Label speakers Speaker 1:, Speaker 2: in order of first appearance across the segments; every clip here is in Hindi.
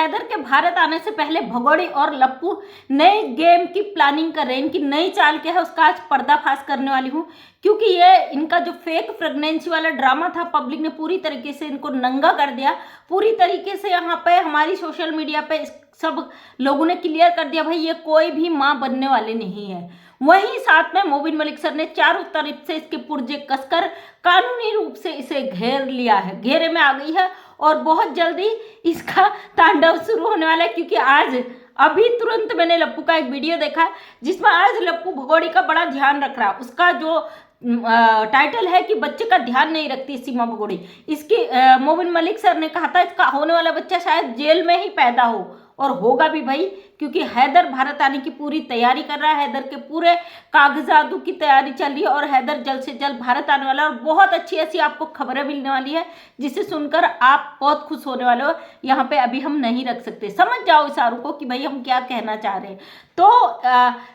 Speaker 1: हैदर के भारत आने से पहले भगोड़ी और लप्पू नए गेम की प्लानिंग कर रहे हैं। इनकी नई चाल क्या है उसका आज पर्दाफाश करने वाली हूँ, क्योंकि ये इनका जो फेक प्रेगनेंसी वाला ड्रामा था पब्लिक ने पूरी तरीके से इनको नंगा कर दिया। पूरी तरीके से यहाँ पे हमारी सोशल मीडिया पे सब लोगों ने क्लियर कर दिया भाई ये कोई भी माँ बनने वाले नहीं है। वहीं साथ में मोबिन मलिक सर ने चारों तरफ से इसके पुर्जे कसकर कानूनी रूप से इसे घेर लिया है, घेरे में आ गई है और बहुत जल्दी इसका तांडव शुरू होने वाला है। क्योंकि आज अभी तुरंत मैंने लप्पू का एक वीडियो देखा जिसमें आज लप्पू भगोड़ी का बड़ा ध्यान रख रहा है। उसका जो टाइटल है कि बच्चे का ध्यान नहीं रखती सीमा भगोड़ी। इसकी मोबिन मलिक सर ने कहा था इसका होने वाला बच्चा शायद जेल में ही पैदा हो, और होगा भी भाई, क्योंकि हैदर भारत आने की पूरी तैयारी कर रहा है। हैदर के पूरे कागजातों की तैयारी चल रही है और हैदर जल्द से जल्द भारत आने वाला है। और बहुत अच्छी ऐसी आपको खबरें मिलने वाली है जिसे सुनकर आप बहुत खुश होने वाले हो। यहाँ पे अभी हम नहीं रख सकते, समझ जाओ इशारों को कि भाई हम क्या कहना चाह रहे हैं। तो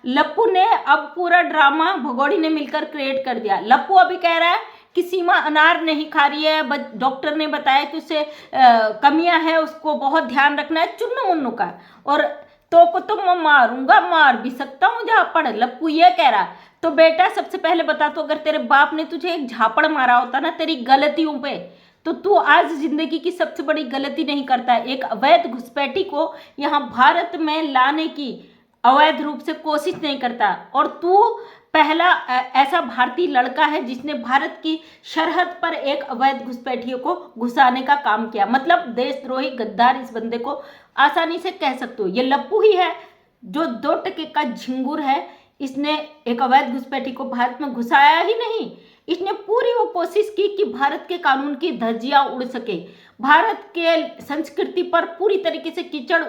Speaker 1: लप्पू ने अब पूरा ड्रामा भगोड़ी ने मिलकर क्रिएट कर दिया। लप्पू अभी कह रहा है कि सीमा अनार नहीं खा रही है, डॉक्टर ने बताया कि उससे कमियां हैं, उसको बहुत ध्यान रखना है चुन्नू मुन्नू का, और तो मैं मारूंगा, मार भी सकता हूँ झापड़। लप्पू ये कह रहा। तो बेटा सबसे पहले बता, तो अगर तेरे बाप ने तुझे एक झापड़ मारा होता ना तेरी गलतियों पे, तो तू आज जिंदगी की सबसे बड़ी गलती नहीं करता। एक अवैध घुसपैठी को यहाँ भारत में लाने की अवैध रूप से कोशिश नहीं करता, और तू पहला ऐसा भारतीय लड़का है जिसने भारत की सरहद पर एक अवैध घुसपैठियों को घुसाने का काम किया। मतलब देशद्रोही गद्दार इस बंदे को आसानी से कह सकते हो। ये लप्पू ही है जो 2 टके का झिंगुर है। इसने एक अवैध घुसपैठी को भारत में घुसाया ही नहीं, इसने पूरी वो कोशिश की कि भारत के कानून की धज्जियां उड़ सके, भारत के संस्कृति पर पूरी तरीके से कीचड़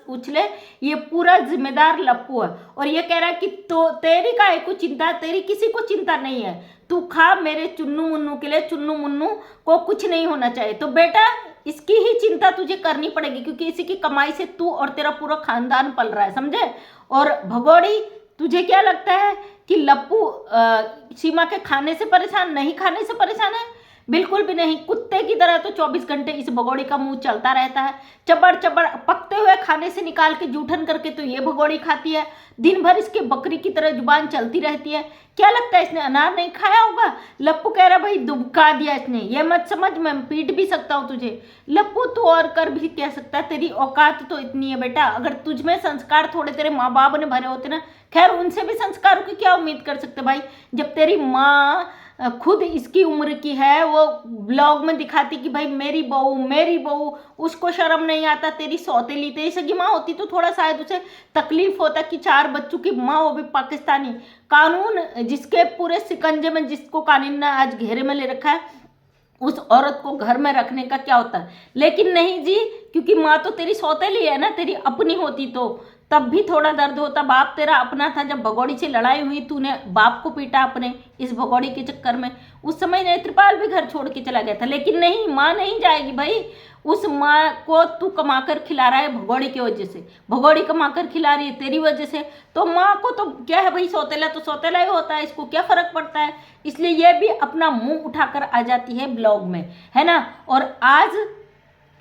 Speaker 1: उछले। ये पूरा जिम्मेदार लप्पू है। और ये कह रहा है कि तो तेरी काहे को चिंता, तेरी किसी को चिंता नहीं है, तू खा मेरे चुन्नू मुन्नू के लिए, चुन्नू मुन्नू को कुछ नहीं होना चाहिए। तो बेटा इसकी ही चिंता तुझे करनी पड़ेगी, क्योंकि इसी की कमाई से तू और तेरा पूरा खानदान पल रहा है, समझे। और भगोड़ी तुझे क्या लगता है कि लप्पू सीमा के खाने से परेशान, नहीं खाने से परेशान है? बिल्कुल भी नहीं। कुत्ते की तरह तो 24 घंटे इस भगोड़ी का मुंह चलता रहता है। चबड़ चबड़ पकते हुए खाने से निकाल के जूठन करके तो ये भगोड़ी खाती है। दिन भर इसके बकरी की तरह जुबान चलती रहती है। क्या लगता है इसने अनार नहीं खाया होगा? लप्पू कह रहा भाई दुबका दिया इसने, ये मत समझ मैं पीट भी सकता हूँ तुझे। लप्पू तू और कर भी कह सकता है, तेरी औकात तो इतनी है बेटा। अगर तुझ में संस्कार थोड़े तेरे माँ बाप ने भरे होते ना, खैर उनसे भी संस्कारों की क्या उम्मीद कर सकते भाई, जब तेरी माँ खुद इसकी उम्र की है, वो ब्लॉग में दिखाती कि भाई मेरी बहू, उसको शर्म नहीं आता। तेरी सौतेली, तेरी सगी माँ होती तो थोड़ा शायद उसे तकलीफ होता कि 4 बच्चों की माँ, वो भी पाकिस्तानी। कानून जिसके पूरे शिकंजे में, जिसको कानून ने आज घेरे में ले रखा है, उस औरत को घर में रखने का क्या होता है। लेकिन नहीं जी, क्योंकि माँ तो तेरी सौतेली है ना, तेरी अपनी होती तो तब भी थोड़ा दर्द होता। बाप तेरा अपना था, जब भगोड़ी से लड़ाई हुई तूने बाप को पीटा अपने इस भगोड़ी के चक्कर में। उस समय नेत्रपाल भी घर छोड़ के चला गया था। लेकिन नहीं, माँ नहीं जाएगी भाई। उस माँ को तू कमाकर खिला रहा है भगोड़ी की वजह से, भगोड़ी कमाकर खिला रही है तेरी वजह से। तो माँ को तो क्या है भाई, सौतेला तो सौतेला ही होता है, इसको क्या फर्क पड़ता है। इसलिए ये भी अपना मुंह उठाकर आ जाती है ब्लॉग में, है ना। और आज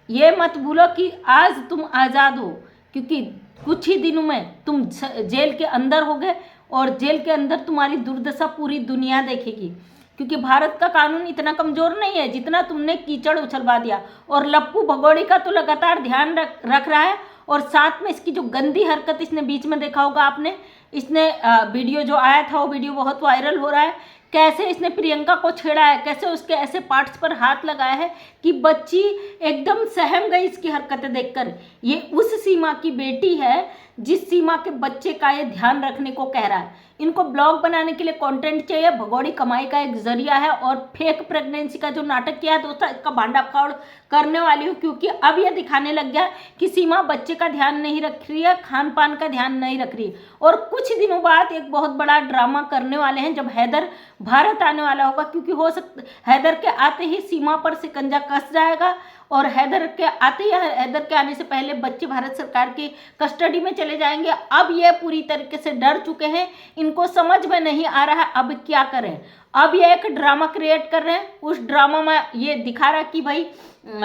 Speaker 1: ये मत भूलो कि आज तुम आज़ाद हो, क्योंकि कुछ ही दिनों में तुम जेल के अंदर हो गए, और जेल के अंदर तुम्हारी दुर्दशा पूरी दुनिया देखेगी। क्योंकि भारत का कानून इतना कमज़ोर नहीं है जितना तुमने कीचड़ उछलवा दिया। और लप्पू भगोड़ी का तो लगातार ध्यान रख रहा है। और साथ में इसकी जो गंदी हरकत इसने बीच में देखा होगा आपने, इसने वीडियो जो आया था वो वीडियो बहुत वायरल हो रहा है। कैसे इसने प्रियंका को छेड़ा है, कैसे उसके ऐसे पार्ट्स पर हाथ लगाया है कि बच्ची एकदम सहम गई इसकी हरकतें देखकर। ये उस सीमा की बेटी है जिस सीमा के बच्चे का ये ध्यान रखने को कह रहा है। इनको ब्लॉग बनाने के लिए कंटेंट चाहिए, भगोड़ी कमाई का एक जरिया है। और फेक प्रेगनेंसी का जो नाटक किया है दोस्तों, इसका भांडाफोड़ करने वाली हूँ, क्योंकि अब यह दिखाने लग गया कि सीमा बच्चे का ध्यान नहीं रख रही है, खान पान का ध्यान नहीं रख रही है। और कुछ दिनों बाद एक बहुत बड़ा ड्रामा करने वाले हैं जब हैदर भारत आने वाला होगा, क्योंकि हो सकता हैदर के आते ही सीमा पर शिकंजा कस जाएगा और हैदर के आने से पहले बच्चे भारत सरकार की कस्टडी में चले जाएंगे। अब ये पूरी तरीके से डर चुके हैं, इनको समझ में नहीं आ रहा है अब क्या करें। अब ये एक ड्रामा क्रिएट कर रहे हैं, उस ड्रामा में ये दिखा रहा है कि भाई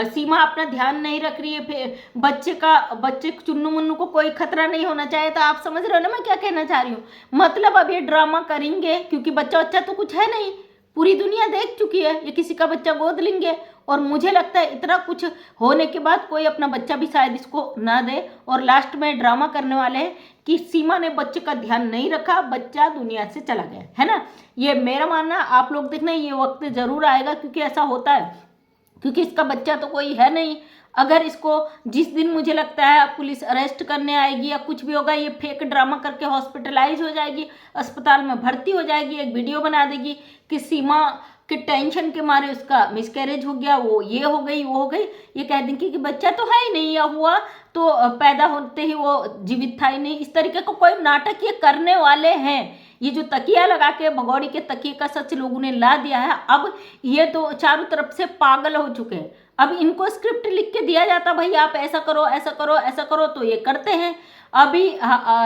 Speaker 1: सीमा अपना ध्यान नहीं रख रही है, बच्चे चुन्नू मुन्नू को कोई खतरा नहीं होना चाहिए। तो आप समझ रहे हो ना मैं क्या कहना चाह रही हूँ। मतलब अब ये ड्रामा करेंगे क्योंकि बच्चा तो कुछ है नहीं, पूरी दुनिया देख चुकी है ये किसी का बच्चा गोद लेंगे। और मुझे लगता है इतना कुछ होने के बाद कोई अपना बच्चा भी शायद इसको ना दे, और लास्ट में ड्रामा करने वाले हैं कि सीमा ने बच्चे का ध्यान नहीं रखा, बच्चा दुनिया से चला गया, है ना। ये मेरा मानना, आप लोग देखना ये वक्त जरूर आएगा क्योंकि ऐसा होता है, क्योंकि इसका बच्चा तो कोई है नहीं। अगर इसको जिस दिन मुझे लगता है पुलिस अरेस्ट करने आएगी या कुछ भी होगा, ये फेक ड्रामा करके हॉस्पिटलाइज हो जाएगी, अस्पताल में भर्ती हो जाएगी, एक वीडियो बना देगी कि सीमा के टेंशन के मारे उसका मिसकैरेज हो गया, वो ये हो गई वो हो गई। ये कह देंगे कि बच्चा तो है ही नहीं, या हुआ तो पैदा होते ही वो जीवित था ही नहीं। इस तरीके का कोई नाटक ये करने वाले हैं। ये जो तकिया लगा के भगौड़ी के तकिए का सच लोगों ने ला दिया है, अब ये तो चारों तरफ से पागल हो चुके हैं। अब इनको स्क्रिप्ट लिख के दिया जाता, भाई आप ऐसा करो ऐसा करो ऐसा करो, तो ये करते हैं। अभी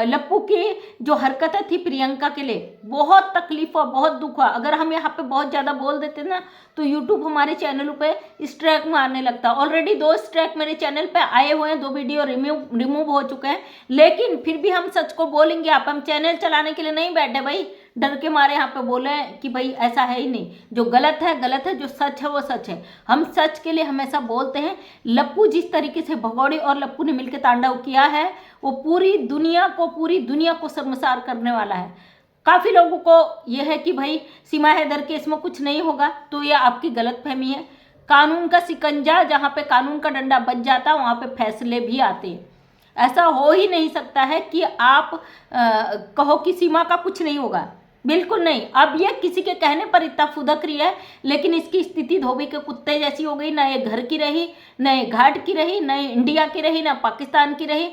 Speaker 1: लप्पू की जो हरकतें थी प्रियंका के लिए बहुत तकलीफ हुआ, बहुत दुख हुआ। अगर हम यहाँ पे बहुत ज़्यादा बोल देते ना तो यूट्यूब हमारे चैनलों पे स्ट्राइक मारने लगता। ऑलरेडी 2 स्ट्राइक मेरे चैनल पे आए हुए हैं, 2 वीडियो रिमूव हो चुके हैं, लेकिन फिर भी हम सच को बोलेंगे। आप हम चैनल चलाने के लिए नहीं बैठे भाई, डर के मारे यहाँ पे बोले कि भाई ऐसा है ही नहीं, जो गलत है गलत है, जो सच है वो सच है। हम सच के लिए हमेशा बोलते हैं। लप्पू जिस तरीके से भगौड़ी और लप्पू ने मिलकर तांडव किया है वो पूरी दुनिया को शर्मसार करने वाला है। काफ़ी लोगों को यह है कि भाई सीमा हैदर केस में कुछ नहीं होगा, तो ये आपकी गलतफहमी है। कानून का शिकंजा, जहाँ पे कानून का डंडा बच जाता वहाँ पे फैसले भी आते हैं। ऐसा हो ही नहीं सकता है कि आप कहो कि सीमा का कुछ नहीं होगा, बिल्कुल नहीं। अब ये किसी के कहने पर इतना फुदक रही है, लेकिन इसकी स्थिति धोबी के कुत्ते जैसी हो गई। ना ये घर की रही, ना ये घाट की रही, ना ये इंडिया की रही, ना पाकिस्तान की रही।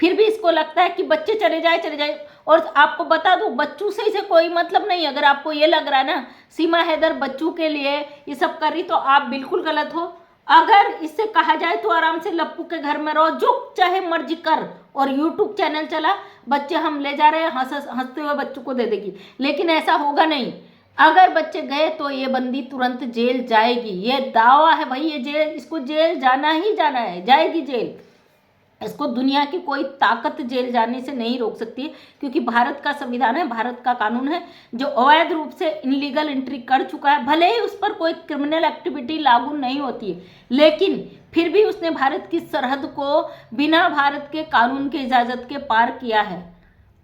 Speaker 1: फिर भी इसको लगता है कि बच्चे चले जाए। और आपको बता दूं, बच्चों से इसे कोई मतलब नहीं। अगर आपको ये लग रहा है ना सीमा हैदर बच्चों के लिए ये सब कर रही, तो आप बिल्कुल गलत हो। अगर इससे कहा जाए तो आराम से लप्पू के घर में रहो, जो चाहे मर्जी कर, और यूट्यूब चैनल चला, बच्चे हम ले जा रहे हैं, हंसते हुए बच्चों को दे देगी। लेकिन ऐसा होगा नहीं। अगर बच्चे गए तो ये बंदी तुरंत जेल जाएगी, ये दावा है भाई। ये जेल, इसको जेल जाना ही जाना है, जाएगी जेल। इसको दुनिया की कोई ताकत जेल जाने से नहीं रोक सकती है, क्योंकि भारत का संविधान है, भारत का कानून है। जो अवैध रूप से इनलीगल एंट्री कर चुका है, भले ही उस पर कोई क्रिमिनल एक्टिविटी लागू नहीं होती है, लेकिन फिर भी उसने भारत की सरहद को बिना भारत के कानून की इजाज़त के पार किया है।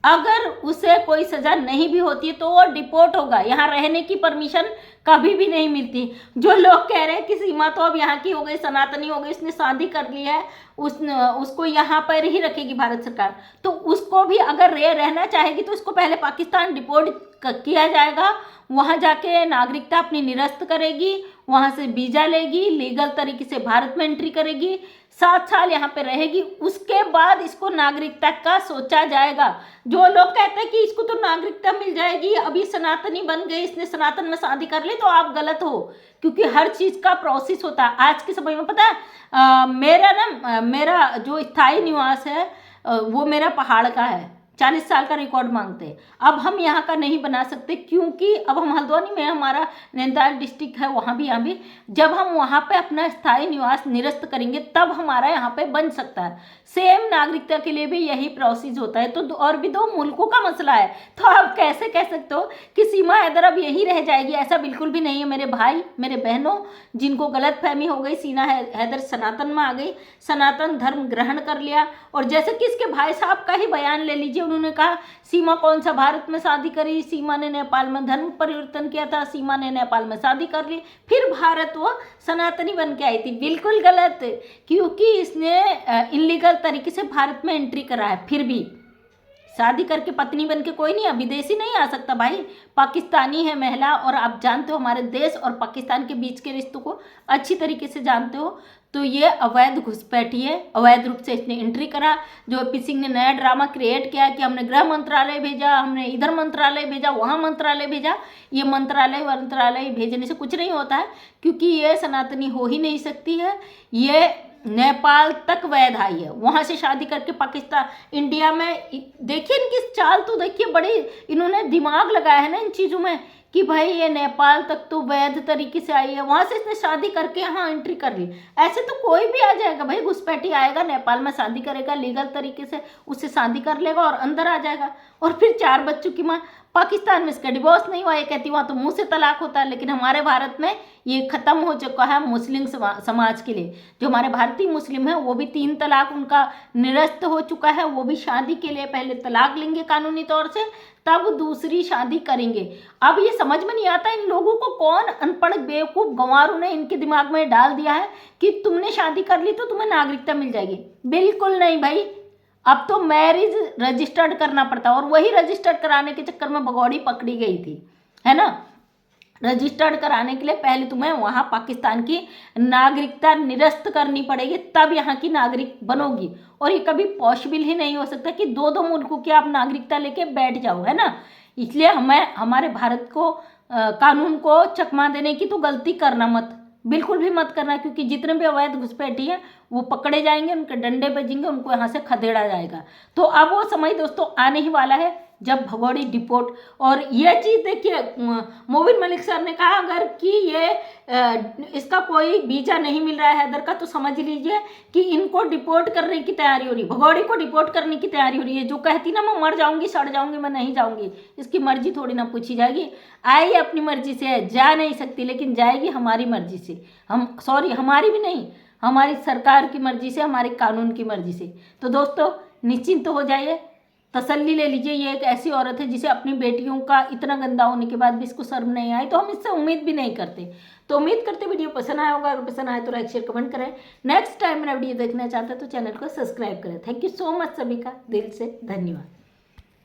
Speaker 1: अगर उसे कोई सज़ा नहीं भी होती है तो वो डिपोर्ट होगा। यहाँ रहने की परमिशन कभी भी नहीं मिलती। जो लोग कह रहे हैं कि सीमा तो अब यहाँ की हो गई, सनातनी हो गई, उसने शादी कर ली है, उसको यहाँ पर ही रखेगी भारत सरकार, तो उसको भी अगर रहना चाहेगी तो उसको पहले पाकिस्तान डिपोर्ट किया जाएगा। वहाँ जाके नागरिकता अपनी निरस्त करेगी, वहाँ से वीज़ा लेगी, लीगल तरीके से भारत में एंट्री करेगी, 7 साल यहाँ पे रहेगी, उसके बाद इसको नागरिकता का सोचा जाएगा। जो लोग कहते हैं कि इसको तो नागरिकता मिल जाएगी, अभी सनातनी बन गई, इसने सनातन में शादी कर ली, तो आप गलत हो, क्योंकि हर चीज़ का प्रोसेस होता है। आज के समय में पता है मेरा जो स्थायी निवास है वो मेरा पहाड़ का है, 40 साल का रिकॉर्ड मांगते हैं। अब हम यहाँ का नहीं बना सकते, क्योंकि अब हम हल्द्वानी में, हमारा नैनीताल डिस्ट्रिक्ट है, वहाँ भी जब हम वहाँ पे अपना स्थायी निवास निरस्त करेंगे तब हमारा यहाँ पे बन सकता है। सेम नागरिकता के लिए भी यही प्रोसेस होता है। तो और भी 2 मुल्कों का मसला है, तो आप कैसे कह सकते हो कि सीमा हैदर अब यहीं रह जाएगी? ऐसा बिल्कुल भी नहीं है मेरे भाई, मेरे बहनों, जिनको गलत फहमी हो गई। सीमा हैदर सनातन में आ गई, सनातन धर्म ग्रहण कर लिया। और जैसे कि इसके भाई साहब का ही बयान ले लीजिए, उन्होंने कहा सीमा कौन सा भारत में शादी करी, सीमा ने नेपाल में धर्म परिवर्तन किया था, सीमा ने नेपाल में शादी कर ली, फिर भारत वो सनातनी बन के आई थी। बिल्कुल गलत, क्योंकि इसने इनलीगल तरीके से भारत में एंट्री करा है। फिर भी शादी करके पत्नी बन के कोई नहीं, विदेशी नहीं आ सकता भाई, पाकिस्तानी है महिला। और आप जानते हो हमारे देश और पाकिस्तान के बीच के रिश्तों को अच्छी तरीके से जानते हो, तो ये अवैध घुसपैठी है, अवैध रूप से इसने एंट्री करा। जो पी सिंह ने नया ड्रामा क्रिएट किया कि हमने गृह मंत्रालय भेजा, हमने इधर मंत्रालय भेजा, वहाँ मंत्रालय भेजा। ये मंत्रालय भेजने से कुछ नहीं होता है, क्योंकि ये सनातनी हो ही नहीं सकती है। ये नेपाल तक वैध आई है, वहाँ से शादी करके पाकिस्तान इंडिया में। देखिए इनकी चाल तो देखिए, बड़ी इन्होंने दिमाग लगाया है ना इन चीज़ों में कि भाई ये नेपाल तक तो वैध तरीके से आई है, वहाँ से इसने शादी करके यहाँ एंट्री कर ली। ऐसे तो कोई भी आ जाएगा भाई, घुसपैठी आएगा नेपाल में, शादी करेगा लीगल तरीके से, उससे शादी कर लेगा और अंदर आ जाएगा, और फिर 4 बच्चों की माँ। पाकिस्तान में इसका डिवोर्स नहीं हुआ, ये कहती वहाँ तो मुंह से तलाक होता है, लेकिन हमारे भारत में ये खत्म हो चुका है मुस्लिम समाज के लिए। जो हमारे भारतीय मुस्लिम है वो भी 3 तलाक उनका निरस्त हो चुका है, वो भी शादी के लिए पहले तलाक लेंगे कानूनी तौर से, तब दूसरी शादी करेंगे। अब ये समझ में नहीं आता इन लोगों को, कौन अनपढ़ बेवकूफ़ गंवारों ने इनके दिमाग में डाल दिया है कि तुमने शादी कर ली तो तुम्हें नागरिकता मिल जाएगी। बिल्कुल नहीं भाई, अब तो मैरिज रजिस्टर्ड करना पड़ता है, और वही रजिस्टर्ड कराने के चक्कर में भगौड़ी पकड़ी गई थी, है ना। रजिस्टर्ड कराने के लिए पहले तुम्हें वहाँ पाकिस्तान की नागरिकता निरस्त करनी पड़ेगी, तब यहाँ की नागरिक बनोगी। और ये कभी पॉसिबल ही नहीं हो सकता कि 2 मुल्कों की आप नागरिकता लेके बैठ जाओ, है ना। इसलिए हमें हमारे भारत को कानून को चकमा देने की तो गलती करना मत, बिल्कुल भी मत करना, क्योंकि जितने भी अवैध घुसपैठी हैं वो पकड़े जाएंगे, उनके डंडे बजेंगे, उनको यहाँ से खदेड़ा जाएगा। तो अब वो समय दोस्तों आने ही वाला है जब भगौड़ी डिपोर्ट। और ये चीज़ देखिए, मोबिन मलिक सर ने कहा अगर कि ये इसका कोई वीज़ा नहीं मिल रहा है हैदर का, तो समझ लीजिए कि इनको डिपोर्ट करने की तैयारी हो रही है, भगौड़ी को डिपोर्ट करने की तैयारी हो रही है। जो कहती ना मैं मर जाऊंगी, सड़ जाऊंगी, मैं नहीं जाऊंगी, इसकी मर्जी थोड़ी ना पूछी जाएगी। आई अपनी मर्जी से जा नहीं सकती, लेकिन जाएगी हमारी मर्जी से। हमारी भी नहीं, हमारी सरकार की मर्जी से, हमारे कानून की मर्जी से। तो दोस्तों निश्चिंत हो जाइए, तसल्ली ले लीजिए। ये एक ऐसी औरत है जिसे अपनी बेटियों का इतना गंदा होने के बाद भी इसको शर्म नहीं आई, तो हम इससे उम्मीद भी नहीं करते। तो उम्मीद करते वीडियो पसंद आया होगा, अगर पसंद आए तो लाइक शेयर कमेंट करें। नेक्स्ट टाइम मेरा वीडियो देखना चाहते हैं तो चैनल को सब्सक्राइब करें। थैंक यू सो मच, सभी का दिल से धन्यवाद।